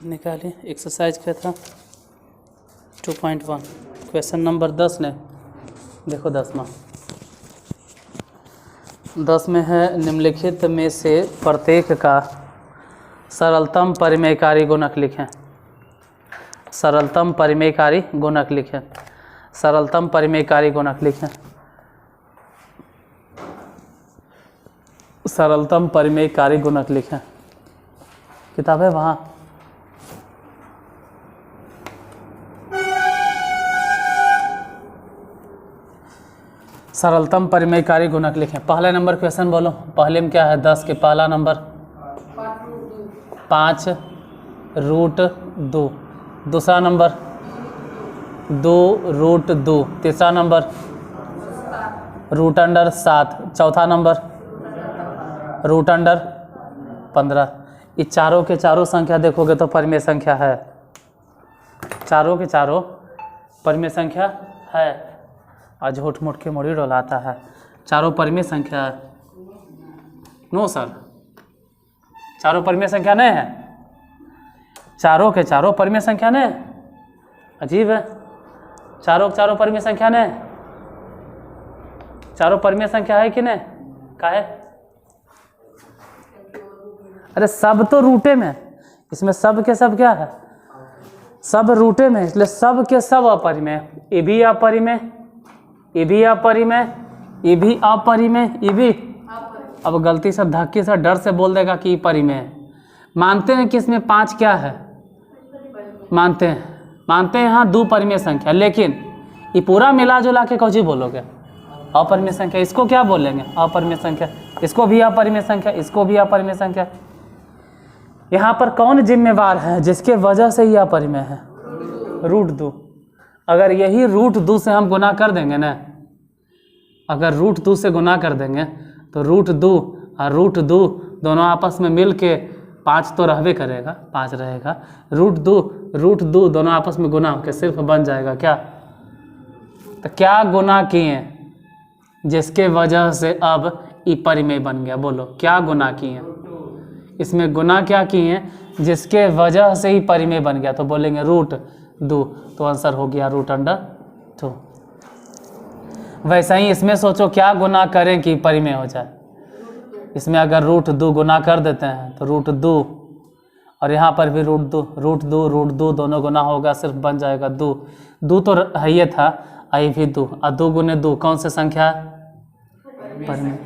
निकालिए। एक्सरसाइज क्या था 2.1 क्वेश्चन नंबर 10 ने देखो 10 में है निम्नलिखित में से प्रत्येक का सरलतम परिमेयकारी गुणक लिखें। सरलतम परिमेयकारी गुणक लिखें। सरलतम परिमेयकारी गुणक लिखें। सरलतम परिमेयकारी गुणक लिखें। किताब है वहाँ। सरलतम परिमेयकारी गुणक लिखें। पहला नंबर क्वेश्चन बोलो। पहले में क्या है 10 के पहला नंबर 5√2। दूसरा नंबर 2√2। तीसरा नंबर √7। चौथा नंबर √15। ये चारों के चारों संख्या देखोगे तो परिमेय संख्या है। चारों के चारों परिमेय संख्या है। आज झूठ मूठ के मुड़ी डोलाता है। चारों परिमेय संख्या है। नो सर, चारों परिमेय संख्या नहीं है। चारों के चारों परिमेय संख्या नहीं। अजीब है। चारों के चारों परिमेय संख्या नहीं। चारों परिमेय संख्या है कि नहीं? का है? अरे सब तो रूटे में। इसमें सब के सब क्या है? सब रूटे में, इसलिए सब के सब अपरिमेय। ये भी अपरिमेय, ये भी अपरिमेय, ये भी अपरिमेय, ये भी। अब गलती से धक्के से डर से बोल देगा कि परिमेय है। मानते हैं कि इसमें 5 क्या है? मानते हैं यहाँ 2 परिमेय संख्या, लेकिन ये पूरा मिला जुला के कौन सी बोलोगे? अपरिमेय संख्या। इसको क्या बोलेंगे? अपरिमेय संख्या। इसको भी अपरिमेय संख्या, इसको भी अपरिमेय संख्या। यहाँ पर कौन जिम्मेवार है जिसके वजह से ये अपरिमेय है? √2। अगर यही √2 से हम गुना कर देंगे ना, अगर √2 से गुना कर देंगे तो √2 और √2 दोनों आपस में मिल के 5 तो रहबे करेगा, 5 रहेगा। √2 दोनों आपस में गुना होकर सिर्फ बन जाएगा क्या? तो क्या गुना किए जिसके वजह से अब ई परिमेय बन गया? बोलो क्या गुना किए? इसमें गुना क्या किए जिसके वजह से ही परिमेय बन गया? तो बोलेंगे √2, तो आंसर हो गया √2। वैसा ही इसमें सोचो क्या गुना करें कि परिमेय हो जाए। इसमें अगर √2 गुना कर देते हैं तो √2, और यहाँ पर भी √2 दोनों गुना होगा, सिर्फ बन जाएगा 2 तो है ये था, आई भी 2 और 2 गुने 2 कौन सी संख्या? परिमेय।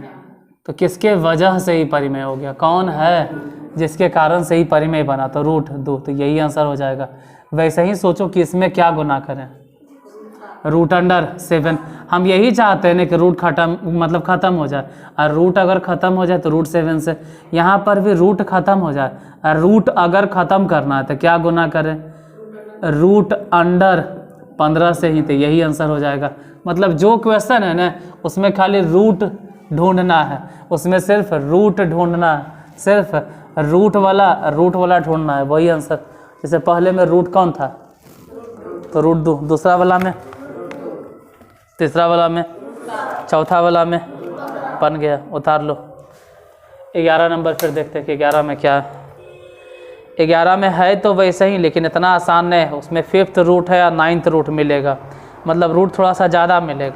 तो किसके वजह से ही परिमेय हो गया? कौन है जिसके कारण से ही परिमेय बना? तो √2, तो यही आंसर हो जाएगा। वैसे ही सोचो कि इसमें क्या गुना करें। √7। हम यही चाहते हैं ना कि रूट ख़त्म हो जाए, और रूट अगर ख़त्म हो जाए तो √7 से। यहाँ पर भी रूट ख़त्म हो जाए, और रूट अगर ख़त्म करना है तो क्या गुना करें? √15 से ही, तो यही आंसर हो जाएगा। मतलब जो क्वेश्चन है ना उसमें खाली रूट ढूंढना है, उसमें सिर्फ रूट ढूंढना है, सिर्फ रूट वाला ढूंढना है, वही आंसर। जैसे पहले में रूट कौन था? तो √2। दूसरा वाला में, तीसरा वाला में, चौथा वाला में बन गया। उतार लो। 11 नंबर फिर देखते हैं कि 11 में क्या है। 11 में है तो वैसे ही, लेकिन इतना आसान नहीं है। उसमें 5th रूट है या 9th रूट मिलेगा, मतलब रूट थोड़ा सा ज़्यादा मिलेगा।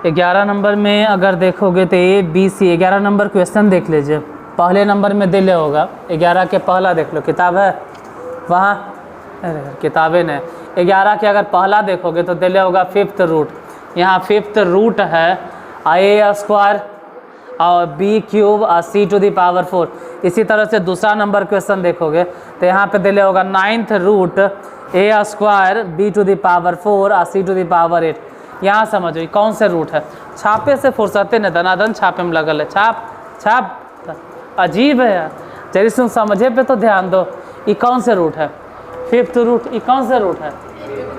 ग्यारह नंबर में अगर देखोगे तो ABC 11 नंबर क्वेश्चन देख लीजिए। पहले नंबर में दिले होगा 11 के पहला देख लो। किताब है वहाँ? अरे किताबें नहीं। 11 के अगर पहला देखोगे तो दिले होगा 5th रूट। यहाँ 5th रूट है A² और B³ और C⁴। इसी तरह से दूसरा नंबर क्वेश्चन देखोगे तो यहाँ पे दिले होगा 9th रूट A² B⁴ और C⁴। यहाँ समझो कौन से रूट है। छापे से फुर्सते न दनादन छापे में लगल है। छाप अजीब है यार। जरी सुन समझे पे तो ध्यान दो। ये कौन से रूट है? 5th root. ये कौन से रूट है?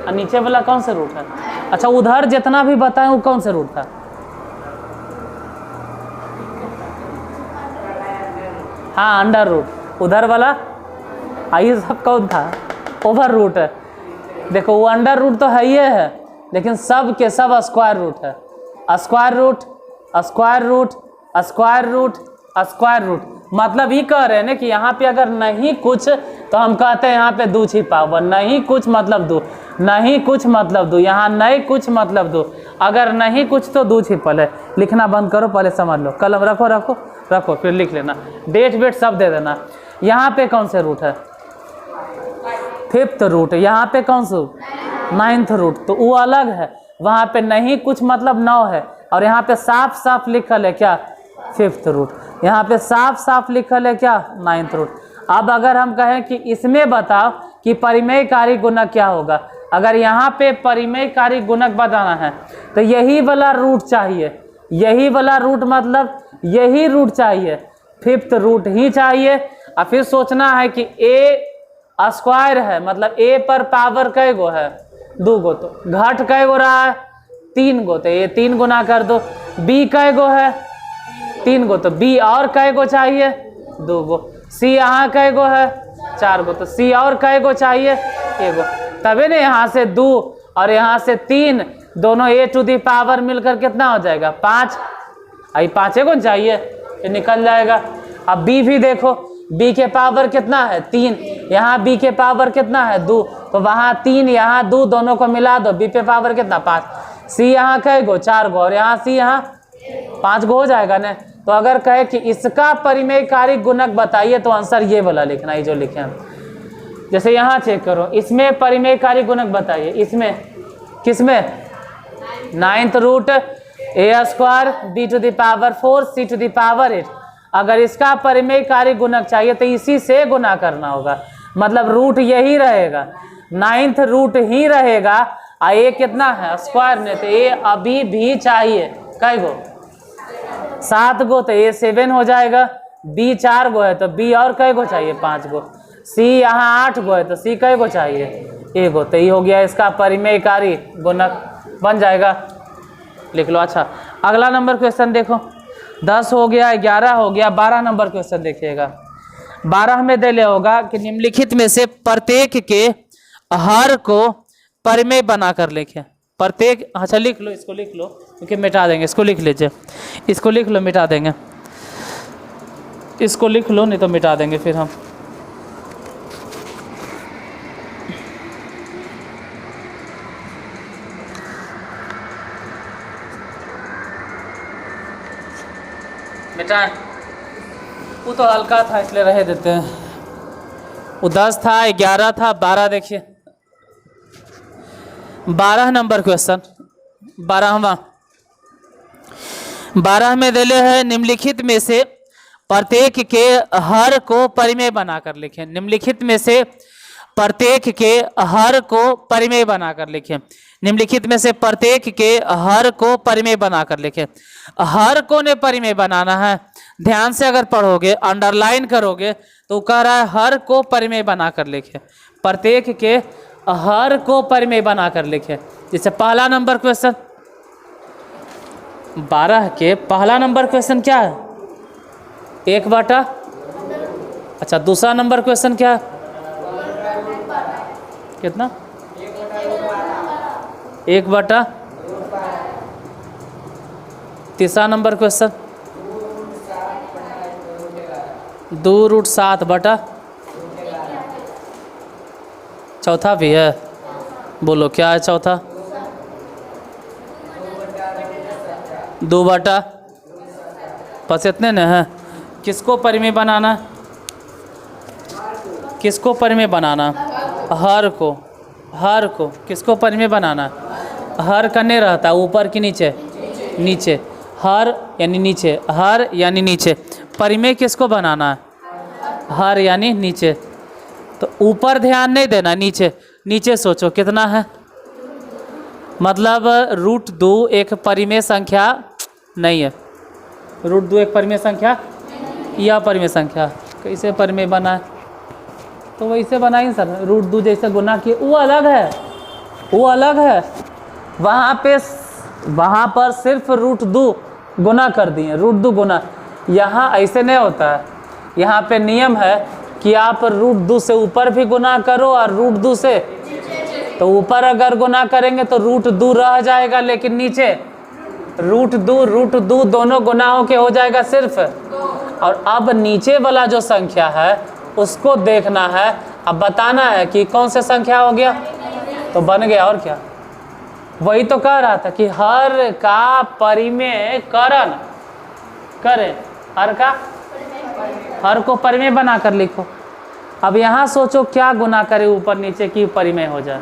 और नीचे वाला कौन से रूट है? अच्छा उधर जितना भी बताएं वो कौन से रूट था? हाँ अंडर रूट। उधर वाला आई सब कौन था, ओवर रूट है। देखो वो अंडर रूट तो है ही है, लेकिन सब के सब स्क्वायर रूट है। Square root, square root, square root, square root, मतलब ये कह रहे हैं ना कि यहाँ पे अगर नहीं कुछ तो हम कहते हैं यहाँ पे दो छिपा हुआ, नहीं कुछ मतलब दो, नहीं कुछ मतलब दो, यहाँ नहीं कुछ मतलब दो, अगर नहीं कुछ तो दो छिपल है। लिखना बंद करो, पहले समझ लो, कलम रखो रखो रखो, फिर लिख लेना, डेट वेट सब दे देना। यहाँ पे कौन से रूट है, फिफ्थ रूट, यहाँ पे कौन सा नाइन्थ रूट, तो वो अलग है। वहाँ पे नहीं कुछ मतलब 9 है, और यहाँ पे साफ साफ लिखल है क्या, फिफ्थ रूट, यहाँ पे साफ साफ लिखल है क्या, नाइन्थ रूट। अब अगर हम कहें कि इसमें बताओ कि परिमेयकारी गुणक क्या होगा, अगर यहाँ पे परिमेयकारी गुणक बताना है तो यही वाला रूट चाहिए, यही वाला रूट मतलब यही रूट चाहिए, फिफ्थ रूट ही चाहिए। और फिर सोचना है कि ए स्क्वायर है, मतलब ए पर पावर कै गो है, 2 गो, तो घट कै गो रहा है, 3 गो, तो ये 3 गुना कर दो। बी कै गो है, 3 गो, तो बी और कै गो चाहिए, 2 गो। सी यहाँ कै गो है, 4 गो, तो सी और कै गो चाहिए, 1 गो। तभी ना यहाँ से 2 और यहाँ से 3, दोनों ए टू दी पावर मिलकर कितना हो जाएगा, 5। आई 5 गो चाहिए, ये निकल जाएगा। अब बी भी देखो, बी के पावर कितना है, 3, यहाँ बी के पावर कितना है, 2, तो वहाँ 3 यहाँ 2, दोनों को मिला दो, बी पे पावर कितना, 5। सी यहाँ कै गो, 4 गो, और यहाँ सी यहाँ 5 गो हो जाएगा ना। तो अगर कहे कि इसका परिमेयकारी गुणक बताइए तो आंसर ये वाला लिखना, ये जो लिखे हम। जैसे यहाँ चेक करो, इसमें परिमेयकारी गुणक बताइए, इसमें किसमें, ninth root, A square B to the power 4 C to the power 8। अगर इसका परिमेयकारी गुणक चाहिए तो इसी से गुना करना होगा, मतलब रूट यही रहेगा, नाइन्थ रूट ही रहेगा। और ए कितना है, स्क्वायर में, तो ए अभी भी चाहिए कै गो, 7 गो, तो ए 7 हो जाएगा। बी 4 गो है तो बी और कै गो चाहिए, 5 गो। सी यहाँ 8 गो है तो सी कै गो चाहिए, 1 गो। तो ये हो गया इसका परिमेयकारी गुणक, बन जाएगा, लिख लो। अच्छा, अगला नंबर क्वेश्चन देखो, 10 हो गया, 11 हो गया, 12 नंबर क्वेश्चन देखिएगा। 12 में दे ले होगा कि निम्नलिखित में से प्रत्येक के हर को परिमेय बनाकर लिखें। प्रत्येक, अच्छा लिख लो, इसको लिख लो क्योंकि मिटा देंगे, इसको लिख लीजिए, इसको लिख लो, मिटा देंगे, इसको लिख लो, नहीं तो मिटा देंगे फिर हम। मिटाएं, वो तो हल्का था इसलिए रह देते हैं। वो 10 था, 11 था, 12 देखिए, 12 नंबर क्वेश्चन, 12वां। 12 में दिले है निम्नलिखित में से प्रत्येक के हर को परिमेय बनाकर लिखें। निम्नलिखित में से प्रत्येक के हर को परिमेय बनाकर लिखें। निम्नलिखित में से प्रत्येक के हर को परिमेय बनाकर लिखें। हर को ने परिमेय बनाना है, ध्यान से अगर पढ़ोगे, अंडरलाइन करोगे तो कह रहा है हर को परिमेय बनाकर लिखें। प्रत्येक के हर को परिमेय बनाकर लिखें। जैसे पहला नंबर क्वेश्चन, 12 के पहला नंबर क्वेश्चन क्या है, 1/। अच्छा, दूसरा नंबर क्वेश्चन क्या है, कितना, 1/। तीसरा नंबर क्वेश्चन 2√7/। चौथा भी है, बोलो क्या है चौथा, 2/। बस इतने न है। किसको परिमेय बनाना, किसको परिमेय बनाना, हर को, हर को किसको परिमेय बनाना, हर करने रहता है ऊपर की नीचे, नीचे, हर यानी नीचे, हर यानी नीचे। परिमेय किसको बनाना है, हर यानी नीचे, तो ऊपर ध्यान नहीं देना, नीचे, नीचे सोचो कितना है, मतलब √2 एक परिमेय संख्या नहीं है। √2 एक परिमेय संख्या, यह परिमेय संख्या कैसे परिमेय बना है, तो वैसे बनाएंगे सर, √2 जैसे गुना किए, वो अलग है, वो अलग है। वहाँ पर सिर्फ √2 गुना कर दिए, √2 गुना। यहाँ ऐसे नहीं होता है, यहाँ पे नियम है कि आप √2 से ऊपर भी गुना करो और √2 से, तो ऊपर अगर गुना करेंगे तो √2 रह जाएगा, लेकिन नीचे √2 दोनों गुना होके हो जाएगा सिर्फ। और अब नीचे वाला जो संख्या है उसको देखना है, अब बताना है कि कौन से संख्या हो गया, तो बन गया। और क्या, वही तो कह रहा था कि हर का परिमेय करण करें, हर को परिमेय बनाकर लिखो। अब यहाँ सोचो क्या गुना करे ऊपर नीचे की परिमेय हो जाए,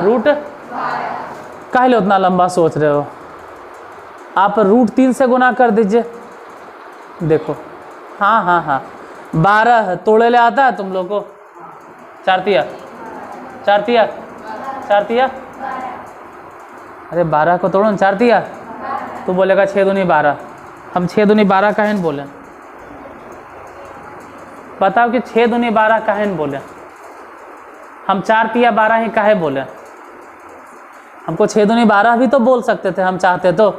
रूट। काहे उतना लंबा सोच रहे हो, आप √3 से गुना कर दीजिए। देखो हाँ 12 तोड़े ले आता है तुम लोग को, 4 तिया, अरे 12 को तोड़ो, 4 तिया, तू बोलेगा 6 दूनी 12, हम 6 दूनी 12 काहे न बोले, बताओ कि 6 दूनी 12 काहे न बोले, हम 4 तिया 12 ही काहे बोले, हमको 6 दूनी 12 भी तो बोल सकते थे हम चाहते तो,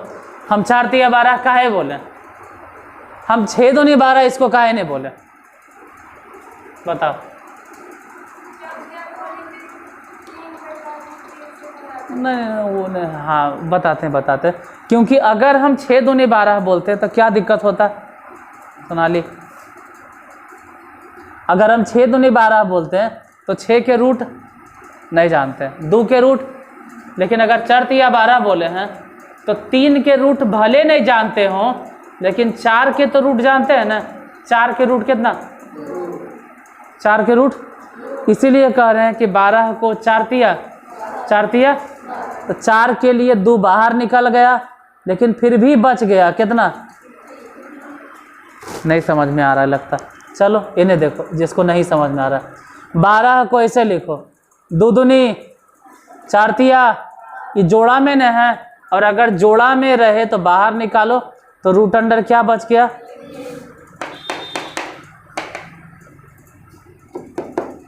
हम 4 तिया 12 काहे बोले, हम 6 दूनी 12 इसको काहे नहीं बोले, बताओ। नहीं वो नहीं, हाँ बताते, क्योंकि अगर हम 6 दूनी 12 बोलते तो क्या दिक्कत होता सोनाली, अगर हम 6 दूनी 12 बोलते हैं तो 6 के रूट नहीं जानते, 2 के रूट, लेकिन अगर 4 तिया 12 बोले हैं तो 3 के रूट भले नहीं जानते हों, लेकिन 4 के तो रूट जानते हैं ना। 4 के रूट कितना, 4 के रूट, इसीलिए कह रहे हैं कि 12 को 4 तिया, तो 4 के लिए 2 बाहर निकल गया, लेकिन फिर भी बच गया कितना, नहीं समझ में आ रहा है लगता। चलो इन्हें देखो जिसको नहीं समझ में आ रहा है, 12 को ऐसे लिखो, 2 दूनी 4 तिया, ये जोड़ा में न है, और अगर जोड़ा में रहे तो बाहर निकालो, तो रूट अंडर क्या बच गया,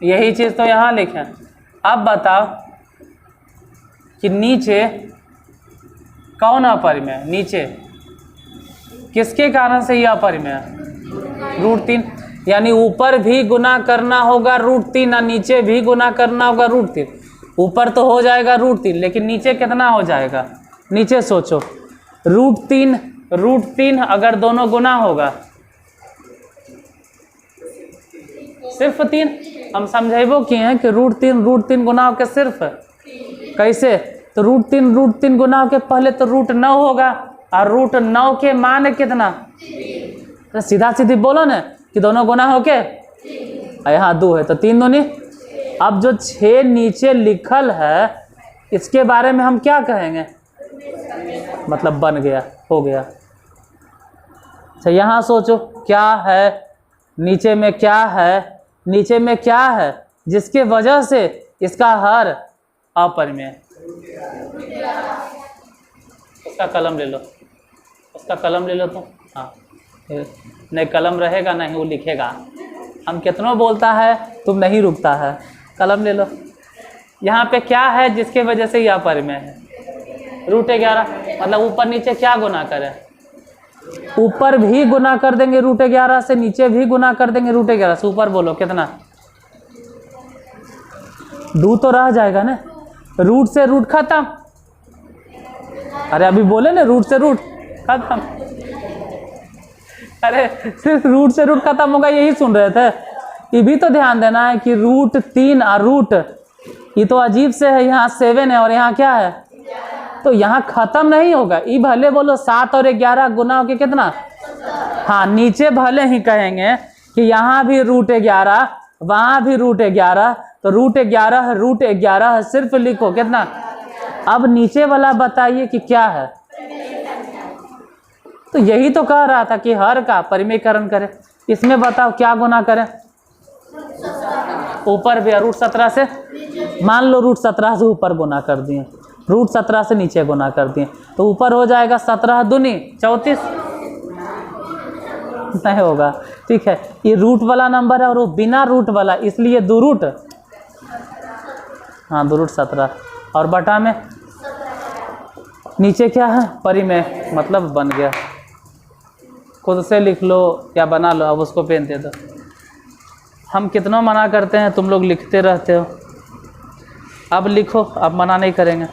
यही चीज तो यहाँ लिखे। अब बताओ कि नीचे कौन अपरिमेय, नीचे किसके कारण से यह अपरिमेय है, √3, यानी ऊपर भी गुना करना होगा √3 और नीचे भी गुना करना होगा √3। ऊपर तो हो जाएगा √3, लेकिन नीचे कितना हो जाएगा, नीचे सोचो, √3 अगर दोनों गुना होगा सिर्फ 3, हम समझेबो किए हैं कि √3 गुना होकर सिर्फ कैसे, तो √3 गुना होकर पहले तो √9 होगा, और √9 के मान कितना, तो सीधा सीधी बोलो ना कि दोनों गुना होके, यहाँ 2 है तो 3 दूनी। अब जो 6 नीचे लिखल है इसके बारे में हम क्या कहेंगे, मतलब बन गया, हो गया। अच्छा यहाँ सोचो क्या है, नीचे में क्या है, नीचे में क्या है जिसके वजह से इसका हर अपरिमेय। उसका कलम ले लो, उसका कलम ले लो तो, हाँ नहीं कलम रहेगा नहीं वो लिखेगा, हम कितनों बोलता है तुम नहीं रुकता है, कलम ले लो। यहाँ पे क्या है जिसके वजह से यह अपरिमेय है, √11, मतलब ऊपर नीचे क्या गुना करें, ऊपर भी गुना कर देंगे √11 से, नीचे भी गुना कर देंगे √11 से। ऊपर बोलो कितना, 2 तो रह जाएगा ना, रूट से रूट खत्म, अरे अभी बोले ना रूट से रूट खत्म, अरे सिर्फ रूट से रूट खत्म होगा यही सुन रहे थे। ये भी तो ध्यान देना है कि √3 और रूट, ये तो अजीब से है, यहाँ 7 है और यहाँ क्या है, तो यहाँ खत्म नहीं होगा। ये भले बोलो 7 और 11 गुना होके कितना, हाँ नीचे भले ही कहेंगे कि यहाँ भी √11 वहाँ भी √11, तो √11 सिर्फ लिखो कितना। अब नीचे वाला बताइए कि क्या है, तो यही तो कह रहा था कि हर का परिमेयकरण करें। इसमें बताओ क्या गुना करें, ऊपर भी √17 से, मान लो √17 से ऊपर गुना कर दिए, √17 से नीचे गुना कर दिए, तो ऊपर हो जाएगा 17 दूनी 34, नहीं होगा। ठीक है, ये रूट वाला नंबर है और वो बिना रूट वाला, इसलिए 2 रूट, हाँ 2 √17, और बटा में नीचे क्या है परिमेय, मतलब बन गया। खुद से लिख लो या बना लो, अब उसको पेन दे दो। हम कितना मना करते हैं, तुम लोग लिखते रहते हो। अब लिखो, अब मना नहीं करेंगे।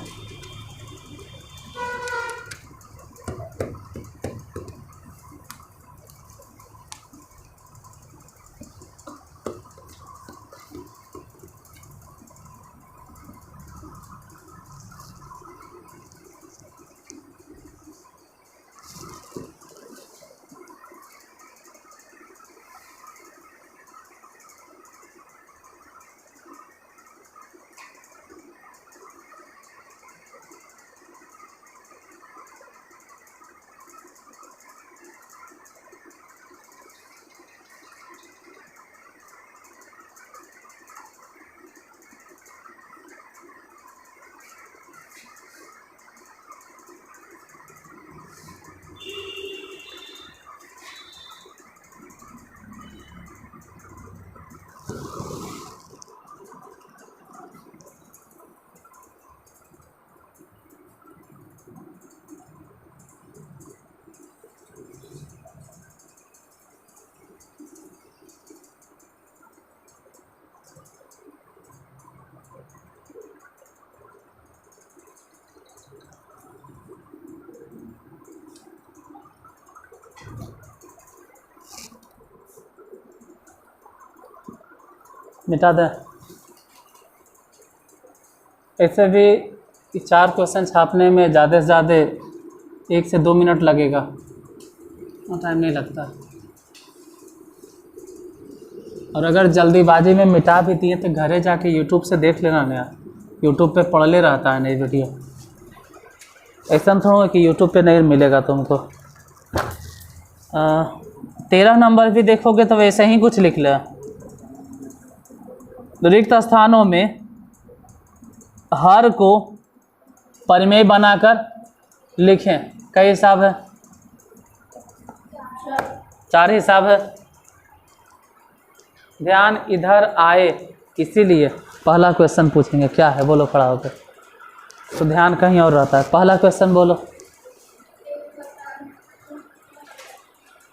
मिटा दें। ऐसे भी 4 क्वेश्चन छापने में ज़्यादा से ज़्यादा 1 से 2 मिनट लगेगा, और टाइम नहीं लगता। और अगर जल्दीबाजी में मिटा भी दिए तो घरे जाके यूट्यूब से देख लेना नया, यूट्यूब पे पढ़ ले रहता है नई वीडियो। ऐसा थोड़ा कि यूट्यूब पे नहीं मिलेगा तुमको। 13 नंबर भी देखोगे तो वैसे ही कुछ लिख ले। रिक्त स्थानों में हर को परिमेय बनाकर लिखें। कई हिसाब है? 4 हिसाब है। ध्यान इधर आए, इसीलिए पहला क्वेश्चन पूछेंगे क्या है, बोलो खड़ा होकर। तो ध्यान कहीं और रहता है। पहला क्वेश्चन बोलो।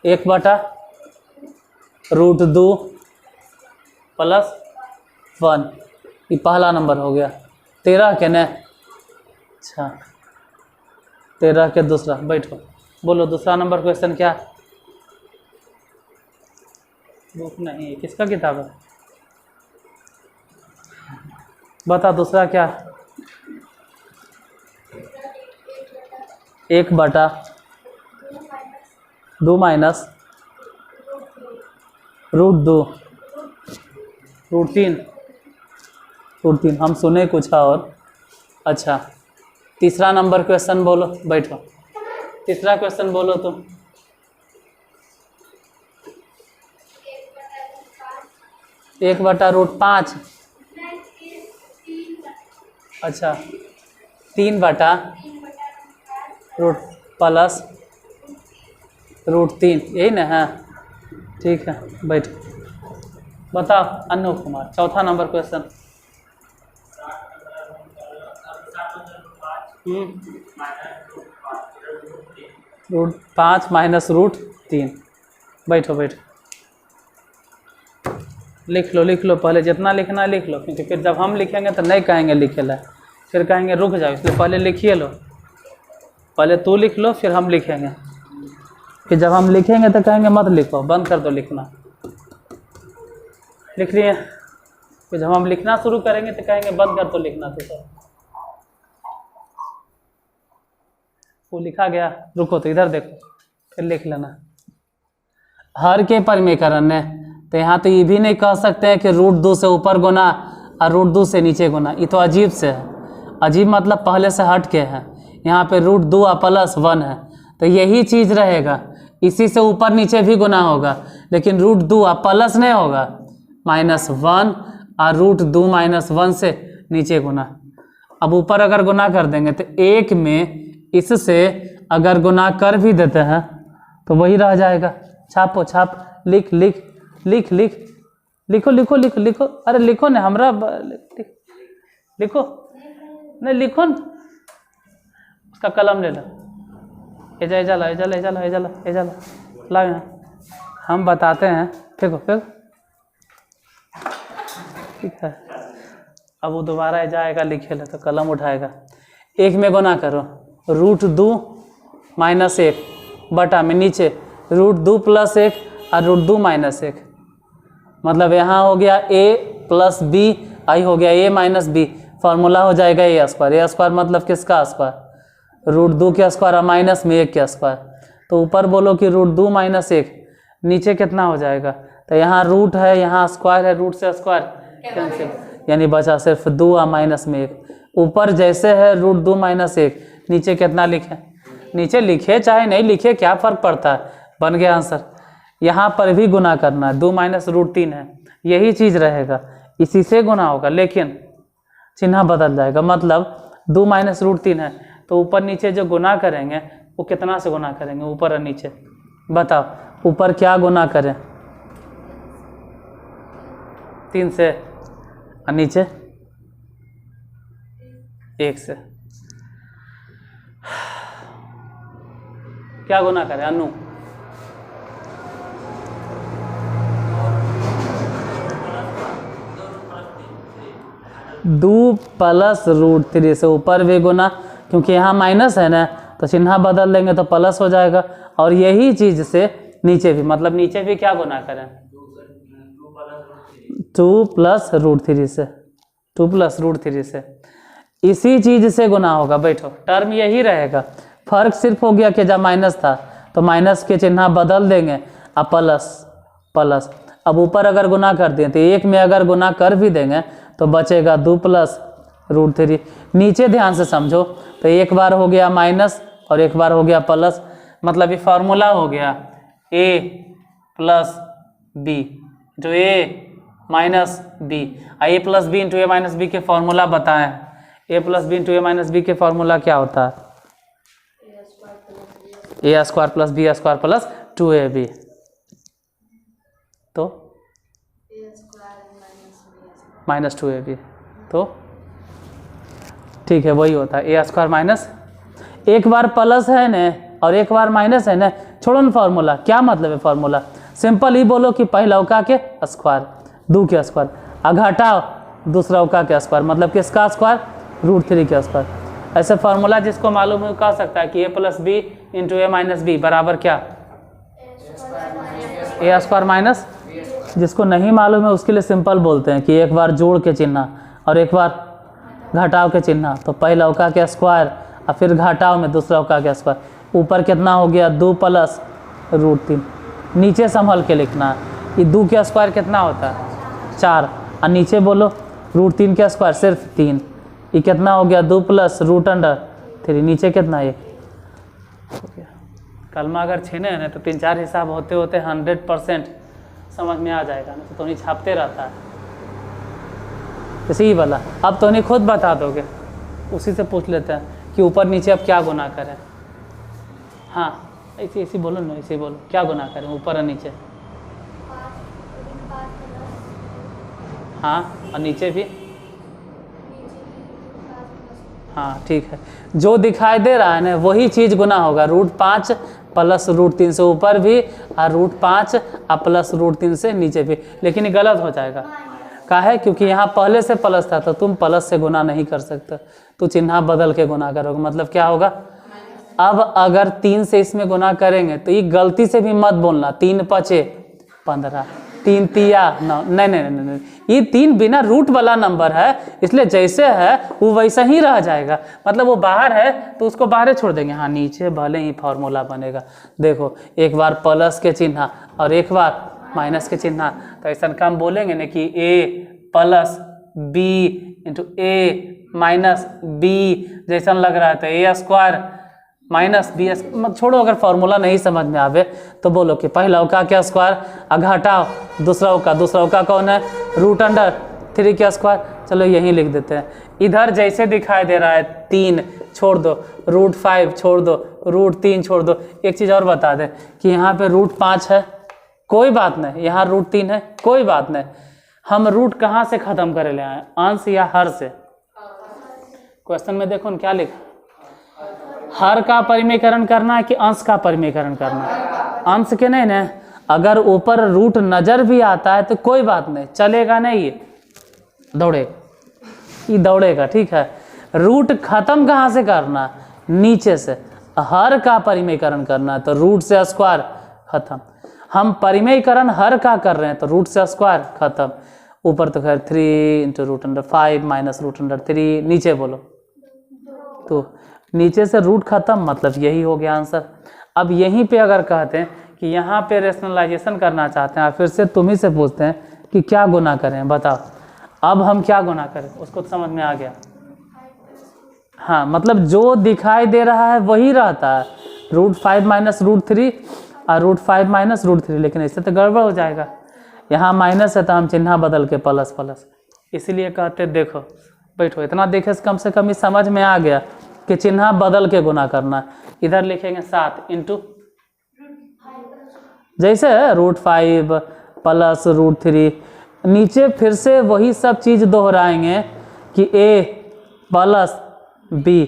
1/√2 + 1, ये पहला नंबर हो गया। 13 के न, अच्छा 13 के दूसरा। बैठो, बोलो दूसरा नंबर क्वेश्चन क्या? बुक नहीं, किसका किताब है? बता दूसरा क्या? 1/2 माइनस √2 √3 हम सुने कुछ और। अच्छा तीसरा नंबर क्वेश्चन बोलो। बैठो, तीसरा क्वेश्चन बोलो तुम। 1/√5। अच्छा 3/√+√3, यही ना है? ठीक है, बैठो। बताओ अनु कुमार, चौथा नंबर क्वेश्चन। √5 माइनस √3। बैठो बैठो, लिख लो पहले जितना लिखना है लिख लो, क्योंकि फिर जब हम लिखेंगे तो नहीं कहेंगे लिखे ला, फिर कहेंगे रुक जाओ। इसलिए पहले लिखिए लो, पहले तू लिख लो फिर हम लिखेंगे। फिर जब हम लिखेंगे तो कहेंगे मत लिखो, बंद कर दो लिखना। लिख लिए? फिर जब हम लिखना शुरू करेंगे तो कहेंगे बंद कर दो लिखना। तो सर वो लिखा गया, रुको तो इधर देखो फिर लिख लेना। हर के परिमेयकरण है तो यहाँ तो ये भी नहीं कह सकते हैं कि √2 से ऊपर गुना और √2 से नीचे गुना। ये तो अजीब से है। अजीब मतलब पहले से हट के है। यहाँ पे √2 और +1 है तो यही चीज़ रहेगा, इसी से ऊपर नीचे भी गुना होगा, लेकिन √2 और प्लस नहीं होगा, -1 और √2 - 1 से नीचे गुना। अब ऊपर अगर गुना कर देंगे तो 1 में इससे अगर गुना कर भी देते हैं तो वही रह जाएगा। छापो छाप, लिख लिख लिख लिख लिखो लिखो लिखो लिखो। अरे लिखो ना, हमरा लिखो नहीं, लिखो ना, उसका कलम ले लो। एजा ला एजा ला एजा ला एजा ला एजा ला ला, हम बताते हैं। देखो फिर ठीक है। अब वो दोबारा जाएगा लिखे ला तो कलम उठाएगा। 1 में गुना करो, √2 - 1 बटा में नीचे √2 + 1 और √2 - 1, मतलब यहाँ हो गया a + b, आई हो गया a - b, फार्मूला हो जाएगा a² मतलब किसका स्क्वायर, √2 के स्क्वायर और माइनस में 1 के स्क्वायर। तो ऊपर बोलो कि √2 - 1, नीचे कितना हो जाएगा, तो यहाँ रूट है, यहाँ स्क्वायर है, रूट से स्क्वायर कैंसिल, यानी बचा सिर्फ 2 और माइनस में 1। ऊपर जैसे है √2 - 1, नीचे कितना लिखे, नीचे लिखे चाहे नहीं लिखे क्या फ़र्क पड़ता है, बन गया आंसर। यहाँ पर भी गुना करना है, 2 - √3 है, यही चीज़ रहेगा, इसी से गुना होगा, लेकिन चिन्ह बदल जाएगा। मतलब 2 - √3 है तो ऊपर नीचे जो गुना करेंगे वो कितना से गुना करेंगे, ऊपर और नीचे, बताओ ऊपर क्या गुना करें, 3 से और नीचे 1 से, क्या गुना करें अनु, दो प्लस √3 से ऊपर भी गुना, क्योंकि यहाँ माइनस है ना तो चिन्ह बदल देंगे तो प्लस हो जाएगा। और यही चीज से नीचे भी, मतलब नीचे भी क्या गुना करें, 2 + √3 से, 2 + √3 से, इसी चीज से गुना होगा। बैठो, टर्म यही रहेगा, फर्क सिर्फ हो गया कि जब माइनस था तो माइनस के चिन्ह बदल देंगे और प्लस। अब ऊपर अगर गुना कर दिए तो 1 में अगर गुना कर भी देंगे तो बचेगा 2 + √3। नीचे ध्यान से समझो, तो एक बार हो गया माइनस और एक बार हो गया प्लस, मतलब ये फार्मूला हो गया a + b जो a - b, a + b × a - b के फार्मूला बताएं। a + b × a - b के फार्मूला क्या होता है, a² + b² + 2ab, तो -2ab, तो ठीक है वही होता है a², एक बार प्लस है न और एक बार माइनस है न, छोड़ो न फार्मूला, क्या मतलब है फार्मूला, सिंपल ही बोलो कि पहला उका के स्क्वायर, 2 के स्क्वायर, घटाओ दूसरा उका के स्क्वायर, मतलब किसका स्क्वायर, √3 के स्क्वायर। ऐसे फार्मूला जिसको मालूम है वो कह सकता है कि a + b × a - b बराबर क्या, a², जिसको नहीं मालूम है उसके लिए सिंपल बोलते हैं कि एक बार जोड़ के चिन्ह और एक बार घटाव के चिन्ह, तो पहला उका के स्क्वायर और फिर घटाव में दूसरा उका के स्क्वायर। ऊपर कितना हो गया, 2 + √3, नीचे संभल के लिखना है, ये 2 के स्क्वायर कितना होता है, 4, और नीचे बोलो √3 के स्क्वायर सिर्फ 3, ये कितना हो गया, 2 + √3, नीचे कितना, 1 हो गया। कलमा अगर छीने हैं ना तो 3-4 हिसाब होते होते 100% समझ में आ जाएगा ना, तो नहीं छापते रहता है इसी वाला। अब तो नहीं खुद बता दोगे, उसी से पूछ लेते हैं कि ऊपर नीचे अब क्या गुना करें। हाँ ऐसे बोलो ना, ऐसे बोलो क्या गुना करें ऊपर और नीचे, हाँ और नीचे भी, हाँ ठीक है, जो दिखाई दे रहा है ना वही चीज़ गुना होगा, √5 + √3 से ऊपर भी और √5 और प्लस √3 से नीचे भी, लेकिन ये गलत हो जाएगा। काहे, क्योंकि यहाँ पहले से प्लस था तो तुम प्लस से गुना नहीं कर सकते, तो चिन्ह बदल के गुना करोगे, मतलब क्या होगा। अब अगर 3 से इसमें गुना करेंगे तो ये गलती से भी मत बोलना 3 × 5 = 15, 3 × 3 = 9, नहीं, ये 3 बिना रूट वाला नंबर है, इसलिए जैसे है वो वैसा ही रह जाएगा, मतलब वो बाहर है तो उसको बाहर छोड़ देंगे। हाँ नीचे भले ही फार्मूला बनेगा, देखो एक बार प्लस के चिन्ह और एक बार माइनस के चिन्ह, तो ऐसा काम बोलेंगे ना कि a + b × a - b जैसा लग रहा है, तो a² - b, छोड़ो अगर फार्मूला नहीं समझ में आवे तो बोलो कि पहला उका के स्क्वायर और घटाओ दूसरा उका कौन है, √3 के स्क्वायर। चलो यहीं लिख देते हैं, इधर जैसे दिखाई दे रहा है 3 छोड़ दो, √5 छोड़ दो, √3 छोड़ दो। एक चीज़ और बता दें कि यहाँ पे √5 है, कोई बात नहीं, यहाँ √3 है, कोई बात नहीं, हम रूट कहाँ से ख़त्म करे ले आए, अंश या हर से। क्वेश्चन में देखो न क्या लिखा, हर का परिमीकरण करना है कि अंश का परिमीकरण करना है, अंश के नहीं ना। अगर ऊपर रूट नज़र भी आता है तो कोई बात नहीं, चलेगा नहीं, ये दौड़ेगा, ये दौड़ेगा, ठीक है। रूट खत्म कहाँ से करना, नीचे से, हर का परिमेयकरण करना, तो रूट से स्क्वायर खत्म। हम परिमेयकरण हर का कर रहे हैं तो रूट से स्क्वायर खत्म। ऊपर तो खैर 3 into root under 5 minus root under 3, नीचे बोलो तो नीचे से रूट खत्म, मतलब यही हो गया आंसर। अब यहीं पे अगर कहते हैं कि यहाँ पे रेशनलाइजेशन करना चाहते हैं, फिर से तुम ही से पूछते हैं कि क्या गुना करें, बताओ। अब हम क्या गुना करें, उसको तो समझ में आ गया। हाँ, मतलब जो दिखाई दे रहा है वही रहता है, रूट 5 माइनस रूट 3 और रूट 5 माइनस रूट 3, लेकिन इससे तो गड़बड़ हो जाएगा। यहाँ माइनस है तो हम चिन्ह बदल के प्लस प्लस, इसीलिए कहते देखो बैठो, इतना देखे से कम ही समझ में आ गया कि चिन्ह बदल के गुना करना। इधर लिखेंगे 7 इंटू, जैसे रूट 5 प्लस रूट 3, नीचे फिर से वही सब चीज़ दोहराएंगे कि a plus B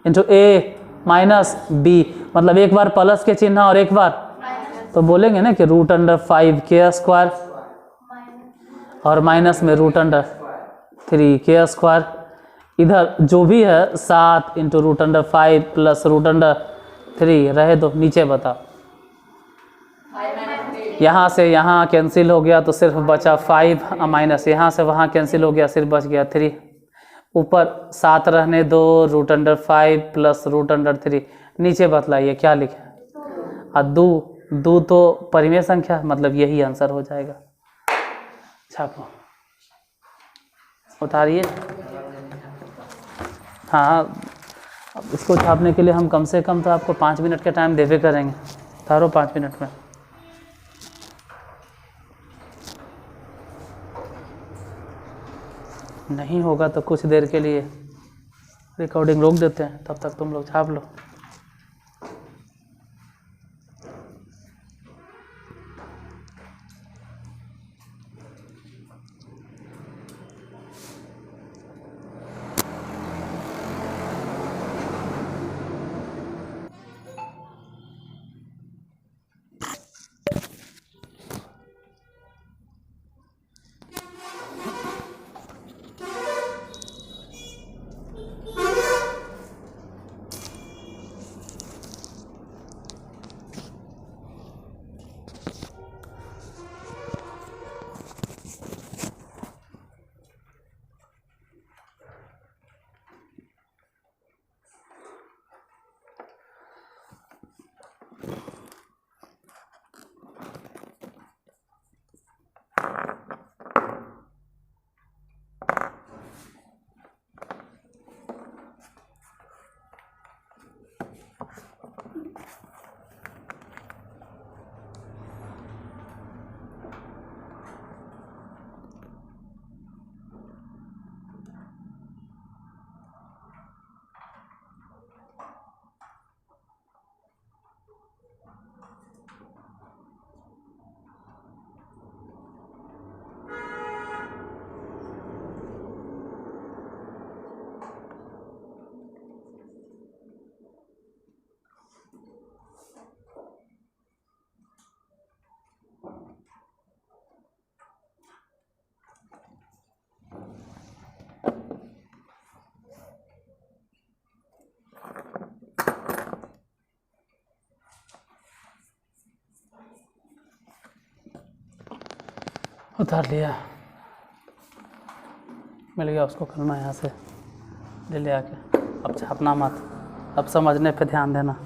into A minus B, मतलब एक बार प्लस के चिन्ह और एक बार, तो बोलेंगे ना कि रूट अंडर 5 के स्क्वायर और माइनस में रूट अंडर 3 के स्क्वायर। इधर जो भी है 7 into root under 5 plus root under 3 रहे दो, नीचे बताओ। यहाँ से यहाँ कैंसिल हो गया तो सिर्फ बचा 5, माइनस यहाँ से वहाँ कैंसिल हो गया, सिर्फ बच गया 3। ऊपर 7 रहने दो, root under 5 plus root under 3, नीचे बतलाइए क्या लिखे। और दो तो परिमेय संख्या, मतलब यही आंसर हो जाएगा। छापो, उतारिए। हाँ, अब इसको छापने के लिए हम कम से कम तो आपको 5 मिनट का टाइम देवे करेंगे। उतारो 5 मिनट में। नहीं होगा तो कुछ देर के लिए रिकॉर्डिंग रोक देते हैं, तब तक तुम लोग छाप लो। उतार लिया, मिल गया उसको, करना यहाँ से ले आके। अब छापना मत, अब समझने पे ध्यान देना।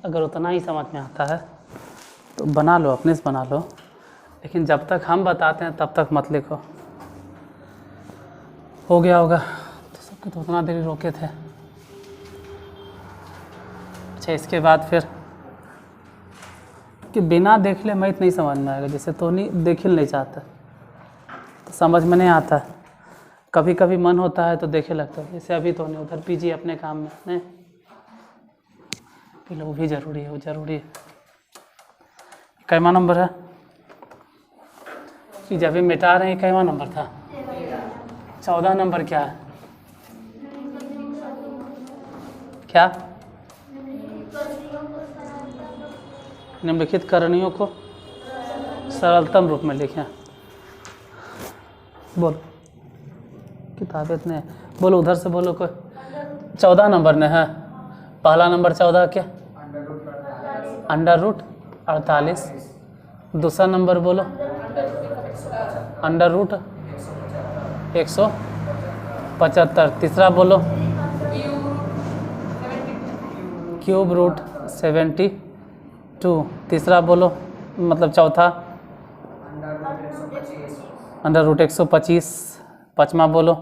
अगर उतना ही समझ में आता है तो बना लो, अपने से बना लो, लेकिन जब तक हम बताते हैं तब तक मत लिखो। हो गया होगा तो सबके तो उतना देरी रोके थे। अच्छा, इसके बाद फिर कि बिना देख ले मैथ नहीं समझ में आएगा, जैसे तो नहीं देख ही नहीं चाहता तो समझ में नहीं आता। कभी कभी मन होता है तो देखे लगता है, जैसे अभी तो नहीं, उधर पीजिए अपने काम में, नहीं कि वो भी ज़रूरी है, वो ज़रूरी है। कैमा नंबर है कि जब भी मिटा रहे हैं, कैमा नंबर था? 14 नंबर क्या है? क्या? निम्नलिखित करणियों को सरलतम रूप में लिखें। बोलो, किताबें इतने, बोलो उधर से बोलो कोई। 14 नंबर ने है, पहला नंबर 14 क्या? Under root 48। दूसरा नंबर बोलो, अंडर रूट 175। तीसरा बोलो, क्यूब रूट 72। तीसरा बोलो, मतलब चौथा, अंडर रूट 125। पाँचवा बोलो,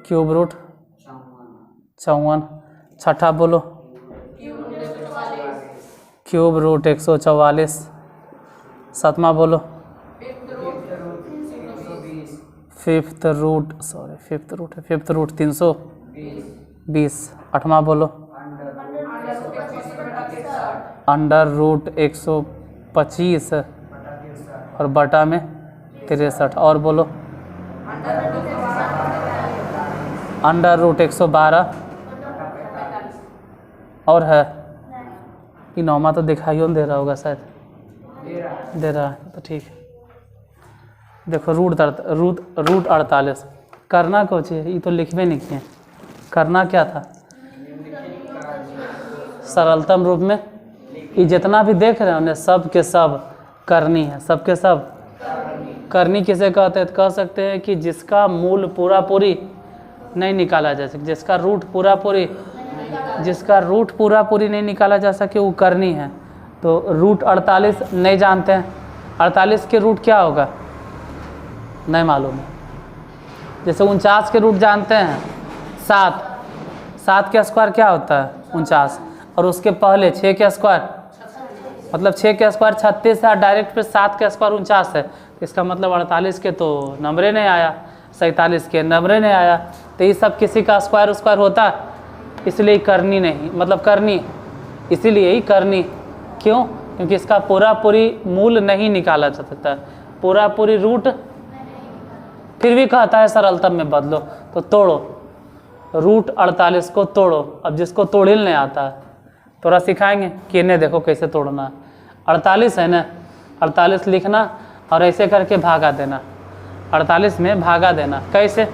क्यूब रूट 54। छठा बोलो, क्यूब रूट 144। सातवां बोलो, फिफ्थ रूट 320। आठवां बोलो, अंडर रूट 125 और बटा में 63। और बोलो, अंडर रूट 112 और है कि नौमा तो दिखाई नहीं दे रहा होगा शायद, दे रहा है तो ठीक है। देखो रूट 48 करना को चाहिए, ये तो लिखवे नहीं किए। करना क्या था? सरलतम रूप में ये जितना भी देख रहे हैं उन्हें सब के सब करनी है। सब के सब करनी किसे कहते हैं? तो कह सकते हैं कि जिसका मूल पूरा पूरी नहीं निकाला जा सके, जिसका रूट पूरा पूरी नहीं निकाला जा सके वो करनी है। तो रूट 48 नहीं जानते हैं, 48 के रूट क्या होगा नहीं मालूम है। जैसे 49 के रूट जानते हैं 7 के स्क्वायर क्या होता है 49, और उसके पहले 6 के स्क्वायर, मतलब 6 के स्क्वायर 36 है, डायरेक्ट फिर 7 के स्क्वायर 49 है। इसका मतलब 48 के तो नंबरे नहीं आया, 47 के नंबरे नहीं आया। तो ये सब किसी का स्क्वायर होता, इसलिए करनी नहीं, मतलब करनी, इसीलिए ही करनी। क्यों? क्योंकि इसका पूरा पूरी मूल नहीं निकाला जा सकता, पूरा पूरी रूट। फिर भी कहता है सरलतम में बदलो, तो तोड़ो, रूट 48 को तोड़ो। अब जिसको तोड़िल नहीं आता है थोड़ा सिखाएंगे कि इन्हें देखो कैसे तोड़ना है। 48 है ना, 48 लिखना और ऐसे करके भागा देना, 48 में भागा देना। कैसे?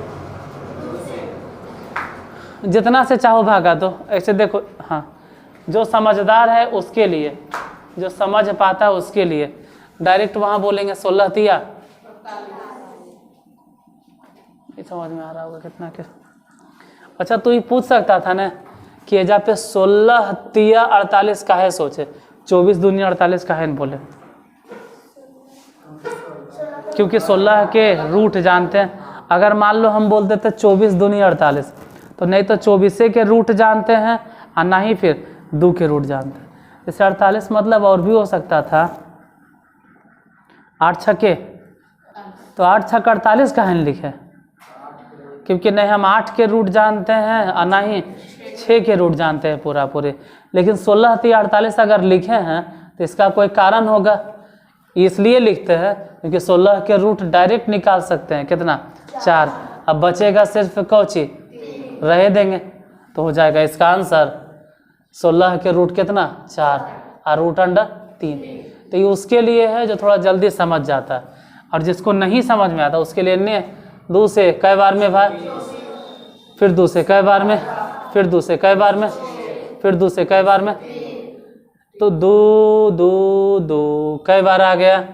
जितना से चाहो भागा दो, ऐसे देखो। हाँ, जो समझदार है उसके लिए, जो समझ पाता है उसके लिए डायरेक्ट वहाँ बोलेंगे 16 तिया, समझ में आ रहा होगा कितना क्या। अच्छा, तो ये पूछ सकता था ना कि एजा पे 16 तिया 48 काहे सोचे, 24 दूनी 48 काहे न बोले? क्योंकि 16 के रूट जानते हैं। अगर मान लो हम बोल देते 24 दूनी 48, तो नहीं तो 24 के रूट जानते हैं और ना ही फिर 2 के रूट जानते हैं। जैसे 48 मतलब और भी हो सकता था 8 छके, तो 8 छक 48 काहे न लिखे? क्योंकि नहीं हम 8 के रूट जानते हैं और ना ही 6 के रूट जानते हैं पूरा पूरे। लेकिन 16 तिया 48 अगर लिखे हैं तो इसका कोई कारण होगा, इसलिए लिखते हैं क्योंकि 16 के रूट डायरेक्ट निकाल सकते हैं। कितना? 4। अब बचेगा सिर्फ कौची, रहे देंगे तो हो जाएगा इसका आंसर 16 के रूट कितना 4 और रूट अंडर 3। तो ये उसके लिए है जो थोड़ा जल्दी समझ जाता है, और जिसको नहीं समझ में आता उसके लिए ने 2 से कई बार में भाई, फिर 2 से कई बार में, फिर 2 से कई बार में, फिर 2 से कई बार में, तो 2 कई बार आ गया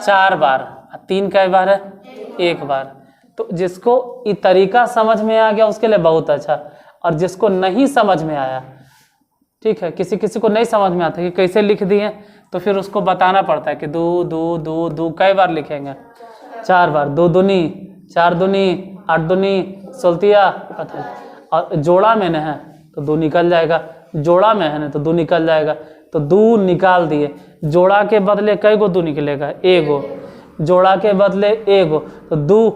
4 बार, 3 कई बार है 1 बार। तो जिसको ये तरीका समझ में आ गया उसके लिए बहुत अच्छा, और जिसको नहीं समझ में आया, ठीक है, किसी किसी को नहीं समझ में आता कि कैसे लिख दिए, तो फिर उसको बताना पड़ता है कि 2 कई बार लिखेंगे 4 बार, 2 दूनी 4 दूनी 8 दूनी 16, और जोड़ा में न है तो 2 निकल जाएगा, जोड़ा में है ना तो 2 निकल जाएगा, तो 2 निकाल दिए। जोड़ा के बदले कई गो 2 निकलेगा? 1 गो। जोड़ा के बदले 1 गो, तो 2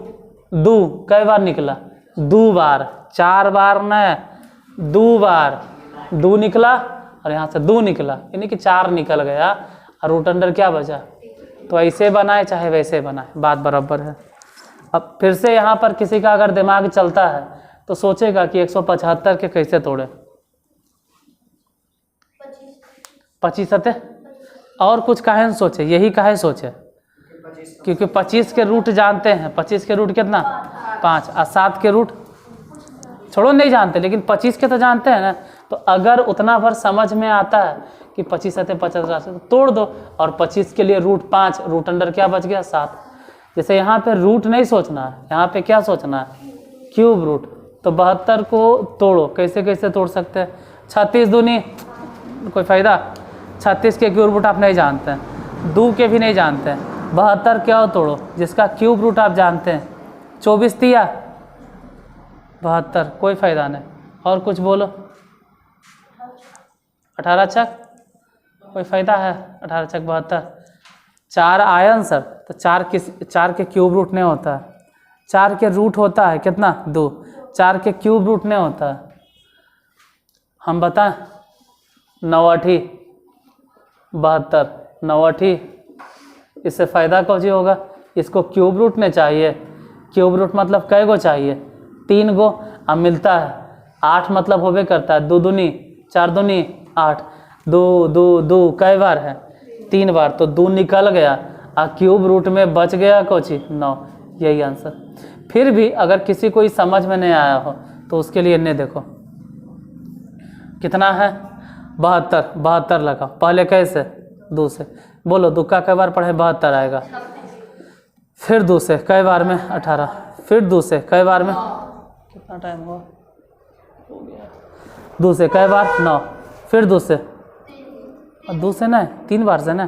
कई बार निकला? 2 बार। 4 बार न 2 बार, 2 निकला और यहाँ से 2 निकला, यानी कि 4 निकल गया और रूट अंडर क्या बचा? तो ऐसे बनाए चाहे वैसे बनाए, बात बराबर है। अब फिर से यहाँ पर किसी का अगर दिमाग चलता है तो सोचेगा कि 175 के कैसे तोड़े, 25 और कुछ काहे न सोचे, यही काहे सोचे क्योंकि 25 के रूट जानते हैं। 25 के रूट कितना? 5। और 7 के रूट छोड़ो नहीं जानते, लेकिन 25 के तो जानते हैं ना। तो अगर उतना भर समझ में आता है कि 25 आते 50 तो तोड़ दो, और 25 के लिए रूट 5, रूट अंडर क्या बच गया? 7। जैसे यहाँ पे रूट नहीं सोचना है, यहाँ पे क्या सोचना है? Cube root. तो 72 को तोड़ो, कैसे कैसे तोड़ सकते हैं? 36 दूनी कोई फ़ायदा? 36 के क्यूब रूट आप नहीं जानते हैं, 2 के भी नहीं जानते हैं। 72 क्या हो तोड़ो, जिसका क्यूब रूट आप जानते हैं। 24 तिया 72, कोई फ़ायदा नहीं। और कुछ बोलो। 18 छक कोई फ़ायदा है? 18 छक 72। 4 आयन सर, तो 4 के क्यूब रूट नहीं होता है। 4 के रूट होता है कितना? 2। 4 के क्यूब रूट नहीं होता है। हम बताएं 9 8 72, 9 8। इससे फ़ायदा कौन सी होगा? इसको क्यूब रूट में चाहिए। क्यूब रूट मतलब कै गो चाहिए? 3 गो। अब मिलता है 8, मतलब होबे करता है 2 दूनी 4 दूनी 8। 2 2 2 कै बार है? 3 बार। तो 2 निकल गया और क्यूब रूट में बच गया कोची? 9। यही आंसर। फिर भी अगर किसी को समझ में नहीं आया हो तो उसके लिए इन्हें देखो कितना है? 72। 72 लगा। पहले कैसे? 2 से। बोलो 2 का कै बार पढ़े? 72 आएगा। फिर 2 से कै बार में? 18। फिर 2 से कै बार में? कितना टाइम हुआ? हो गया। 2 से कै बार? 9। फिर 2 से, 2 से नहीं 3 बार से ना,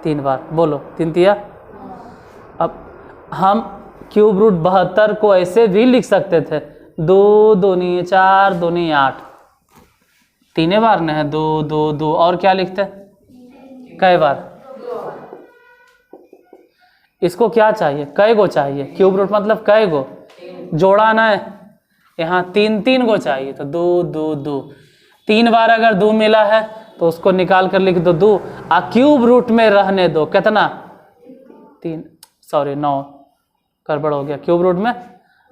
3 बार। बोलो 3 तिया। अब हम क्यूब रूट 72 को ऐसे भी लिख सकते थे 2 दूनी 4 दूनी 8, 3 बार न है 2 2 2। और क्या लिखते? कै बार? इसको क्या चाहिए? कै गो चाहिए? क्यूब रूट मतलब कै गो? जोड़ा ना है, यहाँ 3 3 गो चाहिए। तो 2 2 2। 3 बार अगर 2 मिला है तो उसको निकाल कर लिख दो 2। आ क्यूब रूट में रहने दो कितना? 3 सॉरी 9, गड़बड़ हो गया। क्यूब रूट में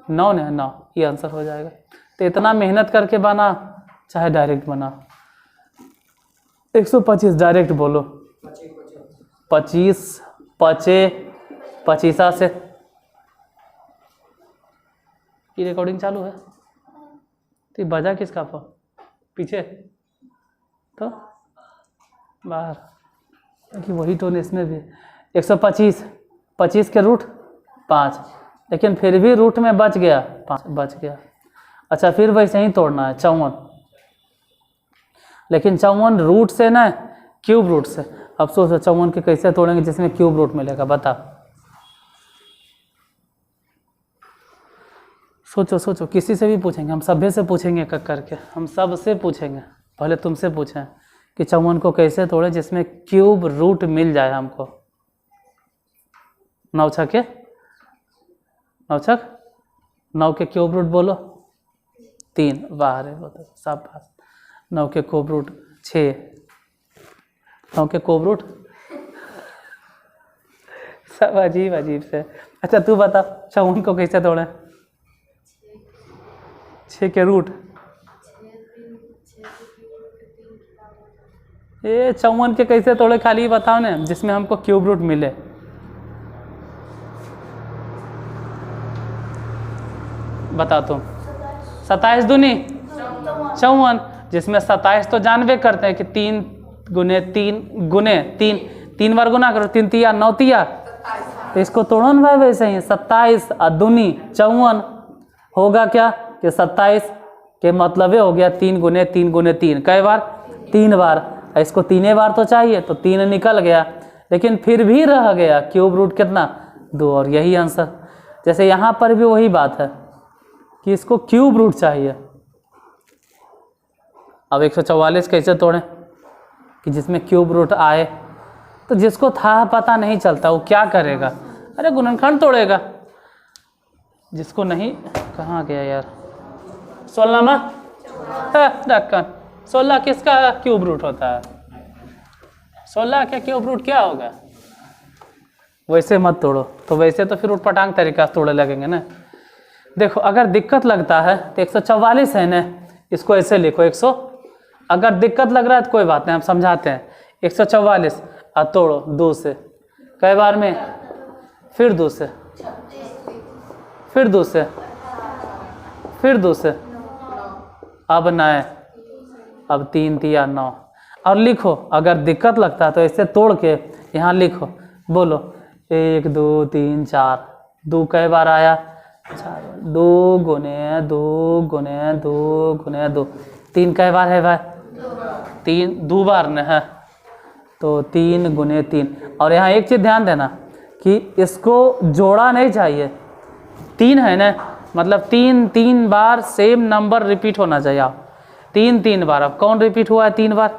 9 ने 9, ये आंसर हो जाएगा। तो इतना मेहनत करके बना चाहे डायरेक्ट बना। 125 डायरेक्ट बोलो। 25 25 से। ये रिकॉर्डिंग चालू है तो बजा किसका फोन? पीछे तो बाहर कि वही टोन इसमें भी। 125, 25 के रूट 5, लेकिन फिर भी रूट में बच गया 5, बच गया। अच्छा फिर वैसे ही तोड़ना है 54, लेकिन 54 रूट से ना क्यूब रूट से। अब सोचो 54 के कैसे तोड़ेंगे जिसमें क्यूब रूट मिलेगा? बता सोचो सोचो। किसी से भी पूछेंगे, हम सभ्य से पूछेंगे करके, हम सब से पूछेंगे। पहले तुमसे पूछें कि 54 को कैसे तोड़े जिसमें क्यूब रूट मिल जाए हमको। 9 छके 9 छक 9 के क्यूब रूट बोलो 3। बाहर है वो तो सब पास। 9 के क्यूब रूट 6, 9 के क्यूब रूट सब अजीब अजीब से। अच्छा तू बता 54 को कैसे तोड़े? 6 के रूट, ये 54 के कैसे तोड़े खाली बताओ ना जिसमें हमको क्यूब रूट मिले। बता तुम। 27 दूनी 54, जिसमें 27 तो जानबे करते हैं कि 3 गुने 3 3 बार गुना करो, 3 तिया 9 तिया। तो इसको तोड़ो ना भाई वैसे ही। 27 दूनी 54 होगा क्या कि 27 के मतलब ये हो गया 3 गुने 3 गुने 3। कई बार? 3 बार। इसको 3 बार तो चाहिए तो 3 निकल गया, लेकिन फिर भी रह गया क्यूब रूट कितना? 2। और यही आंसर। जैसे यहाँ पर भी वही बात है कि इसको क्यूब रूट चाहिए। अब 144 कैसे तोड़ें कि जिसमें क्यूब रूट आए? तो जिसको था पता नहीं चलता वो क्या करेगा? अरे गुणनखंड तोड़ेगा। जिसको नहीं, कहाँ गया यार? 16 में ढक्कन 16 किसका क्यूब रूट होता है? 16 का क्यूब रूट क्या होगा? वैसे मत तोड़ो। तो वैसे तो फिर उठपटांग तरीका से तोड़े लगेंगे ना। देखो अगर दिक्कत लगता है तो 144 है ना, इसको ऐसे लिखो 100। अगर दिक्कत लग रहा है तो कोई बात नहीं, हम समझाते हैं। 144 और तोड़ो 2 से। कई बार में? फिर 2 से, फिर 2 से, फिर 2 से, अब 9, अब 3 3 9। और लिखो, अगर दिक्कत लगता है तो इसे तोड़ के यहाँ लिखो, बोलो 1 2 3 4। 2 कई बार आया? 4। 2 गुने 2 गुने 2 गुने 2। 3 कई बार है भाई? 3 2 बार न है, तो 3 गुने 3। और यहाँ एक चीज़ ध्यान देना कि इसको जोड़ा नहीं चाहिए, 3 है ना, मतलब 3 3 बार सेम नंबर रिपीट होना चाहिए। आप 3 3 बार, अब कौन रिपीट हुआ है 3 बार?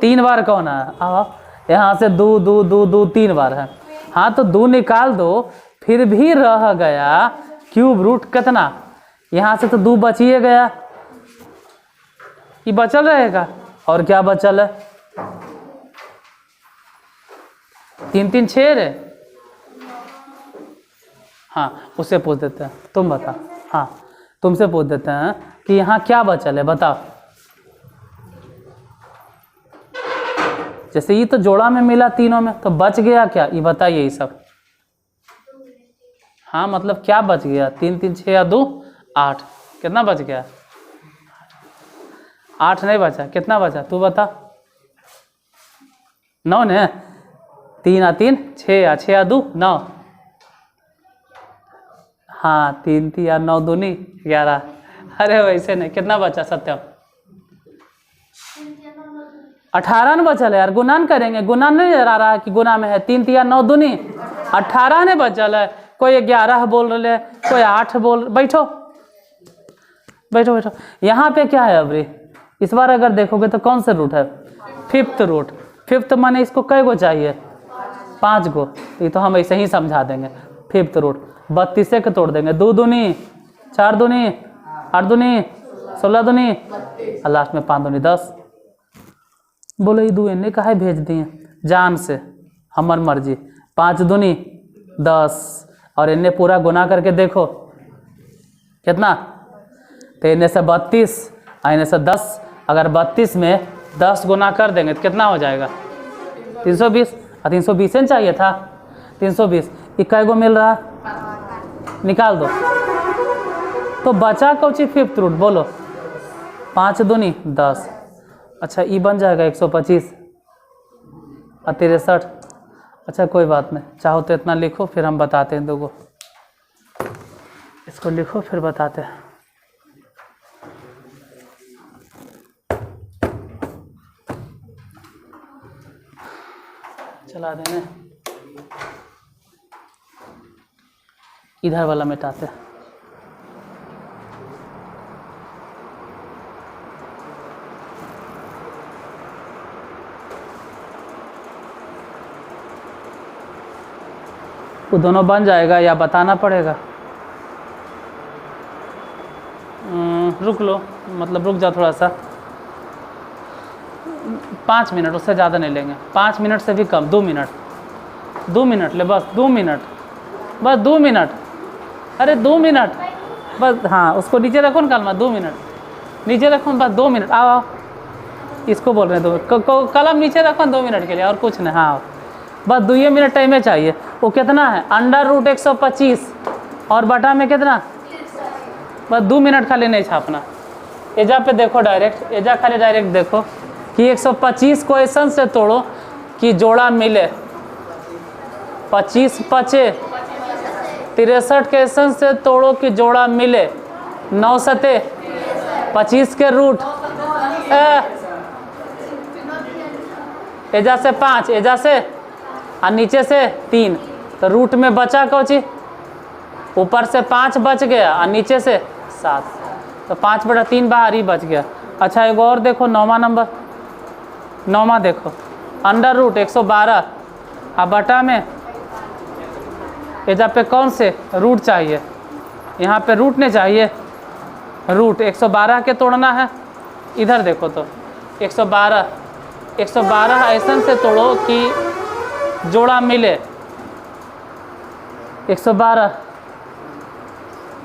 3 बार कौन है? अब यहाँ से 2 2 2 2 3 बार है। हाँ, तो 2 निकाल दो, फिर भी रह गया क्यूब रूट कितना? यहाँ से तो 2 बचिए गया, ये बचल रहेगा। और क्या बचल है? 3 3 6 रे। हाँ, उससे पूछ देते हैं, तुम बता। हाँ, तुमसे पूछ देते हैं कि यहाँ क्या बचल है, बताओ। जैसे ये तो जोड़ा में मिला तीनों में, तो बच गया क्या, ये बताइए ये सब। हाँ, मतलब क्या बच गया? 3 3 6 या 2 8, कितना बच गया? 8 नहीं बचा, कितना बचा तू बता? 9 ने, 3 या 3 6 या 6 या 2 9। हाँ, 3 3 या 9 दूनी 11। अरे वैसे नहीं, कितना बचा सत्यम? 18 न बचल है यार, गुनान करेंगे, गुनान नहीं नजर आ रहा है कि गुना में है? 3 3 या 9 दूनी 18 ने बचल है। कोई 11 बोल रहे है, कोई 8 बोल। बैठो बैठो बैठो। यहाँ पे क्या है अबरी? इस बार अगर देखोगे तो कौन सा रूट है? 5th root. 5th माने इसको कै गो चाहिए? 5 गो। ये तो हम ऐसे ही समझा देंगे। 5th रूट 32 के तोड़ देंगे, 2 दूनी 4 दूनी 8 दूनी 16 दूनी और लास्ट में 5 दूनी 10। बोलो ये 2 इन्हें काहे भेज दिए? जान से, हमर मर्जी। 5 दूनी 10, और इन्हें पूरा गुना करके देखो कितना? तो इन्हें से 32 और इन्हें से 10। अगर 32 में 10 गुना कर देंगे तो कितना हो जाएगा? 320। और 320 ही चाहिए था, 320। ये कै गो मिल रहा? निकाल दो। तो बचा कौची 5th रूट? बोलो 5 दूनी 10। अच्छा, ये बन जाएगा 125 और 63। अच्छा, कोई बात नहीं, चाहो तो इतना लिखो, फिर हम बताते हैं। दोगो इसको लिखो, फिर बताते हैं। चला देंगे, इधर वाला मिटाते हैं। वो दोनों बन जाएगा या बताना पड़ेगा? रुक लो, मतलब रुक जाओ थोड़ा सा, 5 मिनट, उससे ज़्यादा नहीं लेंगे। 5 मिनट से भी कम, 2 मिनट, 2 मिनट ले, बस 2 मिनट, बस 2 मिनट। अरे 2 मिनट बस। हाँ, उसको नीचे रखो ना कलमा, 2 मिनट नीचे रखो, बस 2 मिनट। आओ आओ, इसको बोल रहे हैं 2। कलम नीचे रखो 2 मिनट के लिए, और कुछ नहीं। हाँ, बस 2 मिनट टाइम में चाहिए। वो कितना है? अंडर रूट 125 और बटा में कितना? बस 2 मिनट खाली नहीं छापना। एजा पे देखो डायरेक्ट, एजा खाली डायरेक्ट देखो कि 125 को ऐसा से तोड़ो कि जोड़ा मिले। 25 5 63 के ऐसा से तोड़ो कि जोड़ा मिले। 9 7 25 के रूट, एजा से 5, एजा से और नीचे से 3, तो रूट में बचा कौची? ऊपर से 5 बच गया और नीचे से 7, तो 5/3 बाहर ही बच गया। अच्छा, एक और देखो, 9वां नंबर, 9वां देखो, अंडर रूट 112 और बटा में एजा पे कौन से रूट चाहिए? यहाँ पे रूट नहीं चाहिए, रूट 112 के तोड़ना है। इधर देखो तो 112 ऐसा से तोड़ो कि जोड़ा मिले। 112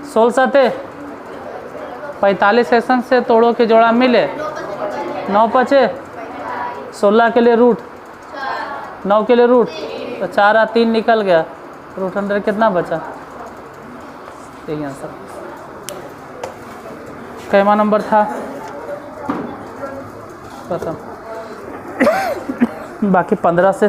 16 7 45 ऐसा से तोड़ो कि जोड़ा मिले। 9 5 16 के लिए रूट, 9 के लिए रूट, तो 4 और 3 निकल गया, रूट अंडर कितना बचा, यही आंसर। कैमा नंबर था, प्रथम। बाकी 15 से